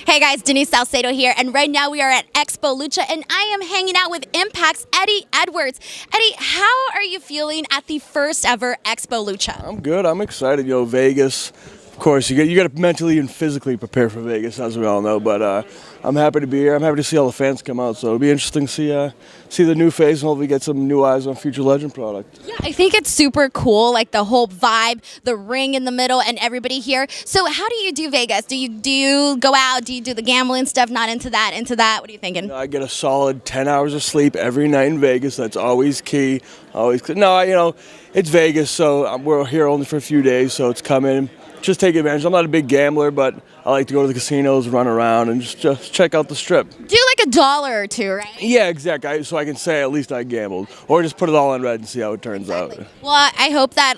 Hey guys, Denise Salcedo here, and right now we are at Expo Lucha, and I am hanging out with Impact's Eddie Edwards. Eddie, how are you feeling at the first ever Expo Lucha? I'm good. I'm excited. You know, Vegas. Of course, you got to mentally and physically prepare for Vegas, as we all know. But I'm happy to be here. I'm happy to see all the fans come out. So it'll be interesting to see the new face and hopefully get some new eyes on future Legend product. Yeah, I think it's super cool, like the whole vibe, the ring in the middle, and everybody here. So how do you do Vegas? Do you go out? Do you do the gambling stuff? Not into that. Into that? What are you thinking? You know, I get a solid 10 hours of sleep every night in Vegas. That's always key. Always. No, you know, it's Vegas, so we're here only for a few days. So it's coming. Just take advantage. I'm not a big gambler, but I like to go to the casinos, run around, and just check out the strip. Do like $1 or two, right? Yeah, exactly. So I can say at least I gambled, or just put it all on red and see how it turns out. Well, I hope that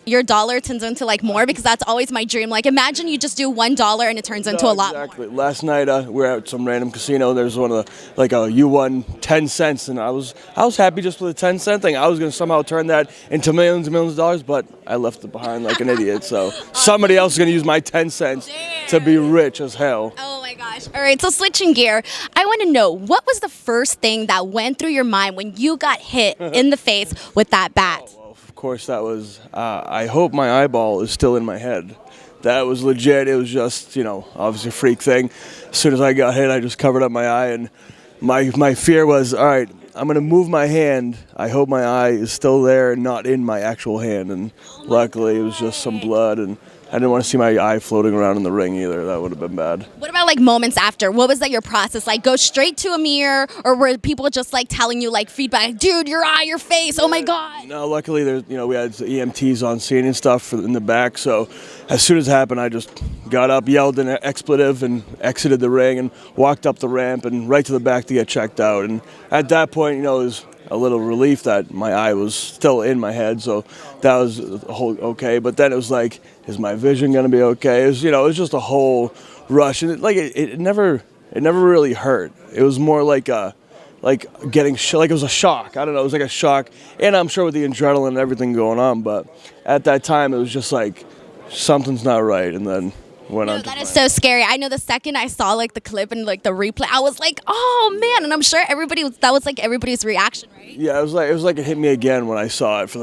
your dollar turns into more, because that's always my dream. Like, imagine you just do $1 and it turns into a lot more. Exactly. Last night we were at some random casino. There's one of the you won 10 cents, and I was happy just for the 10-cent thing. I was going to somehow turn that into millions and millions of dollars, but I left it behind like an idiot. So somebody else is going to use my 10 cents to be rich as hell. Oh my gosh. All right, so switching gear, I want to know, what was the first thing that went through your mind when you got hit in the face with that bat? Of course, that was, I hope my eyeball is still in my head. That was legit. It was just, obviously a freak thing. As soon as I got hit, I just covered up my eye, and my fear was, all right, I'm going to move my hand. I hope my eye is still there and not in my actual hand. And luckily, it was just some blood, and I didn't want to see my eye floating around in the ring either. That would have been bad. What about moments after? What was your process? Go straight to a mirror, or were people just telling you feedback? Dude, your eye, your face. Oh my God. No, luckily there's we had EMTs on scene and stuff in the back. So as soon as it happened, I just got up, yelled an expletive, and exited the ring and walked up the ramp and right to the back to get checked out. And at that point, it was a little relief that my eye was still in my head, so that was okay. But then it was is my vision gonna be okay? It was, it was just a whole rush, and it never really hurt. It was more getting it was a shock. I don't know. It was like a shock, and I'm sure with the adrenaline and everything going on. But at that time, it was just something's not right, and then. That is so scary. I know the second I saw the clip and the replay, I was like, oh man, and I'm sure that was everybody's reaction, right? Yeah, it was like it hit me again when I saw it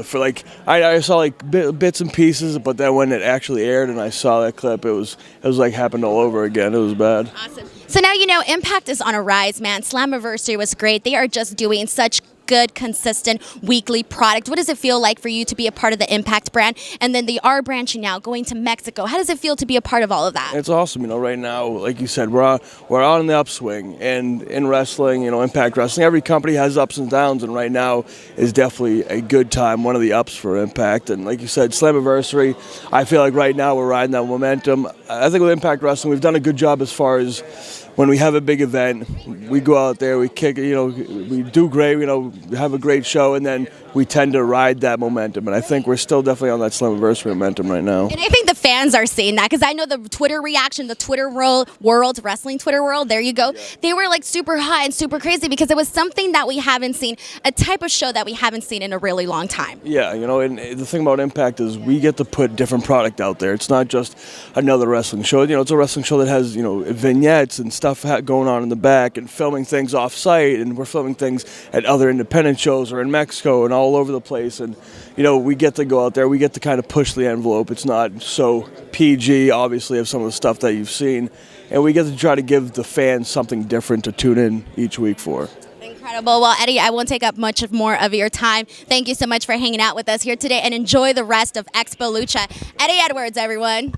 I saw bits and pieces, but then when it actually aired and I saw that clip, it was happened all over again. It was bad. Awesome. So now Impact is on a rise, man. Slammiversary was great. They are just doing such good, consistent weekly product. What does it feel like for you to be a part of the Impact brand, and then they are branching now, going to Mexico? How does it feel to be a part of all of that? It's awesome. Right now, like you said, we're on the upswing, and in wrestling, Impact Wrestling, every company has ups and downs, and right now is definitely a good time, one of the ups for Impact. And like you said, Slammiversary, I feel like right now we're riding that momentum. I think with Impact Wrestling, we've done a good job as far as when we have a big event, we go out there, we kick, we do great, have a great show, and then we tend to ride that momentum. And I think we're still definitely on that Slammiversary momentum right now. And I think the fans are seeing that, because I know the Twitter reaction, the Twitter world, wrestling Twitter world, there you go. Yeah. They were super high and super crazy, because it was something that we haven't seen, a type of show that we haven't seen in a really long time. Yeah, and the thing about Impact is we get to put different product out there. It's not just another wrestling show. It's a wrestling show that has, vignettes and stuff going on in the back, and filming things off-site, and we're filming things at other independent shows or in Mexico and all over the place. And we get to go out there, we get to kind of push the envelope. It's not so PG, obviously, of some of the stuff that you've seen, and we get to try to give the fans something different to tune in each week for. Incredible. Well, Eddie, I won't take up much more of your time. Thank you so much for hanging out with us here today, and enjoy the rest of Expo Lucha. Eddie Edwards, everyone.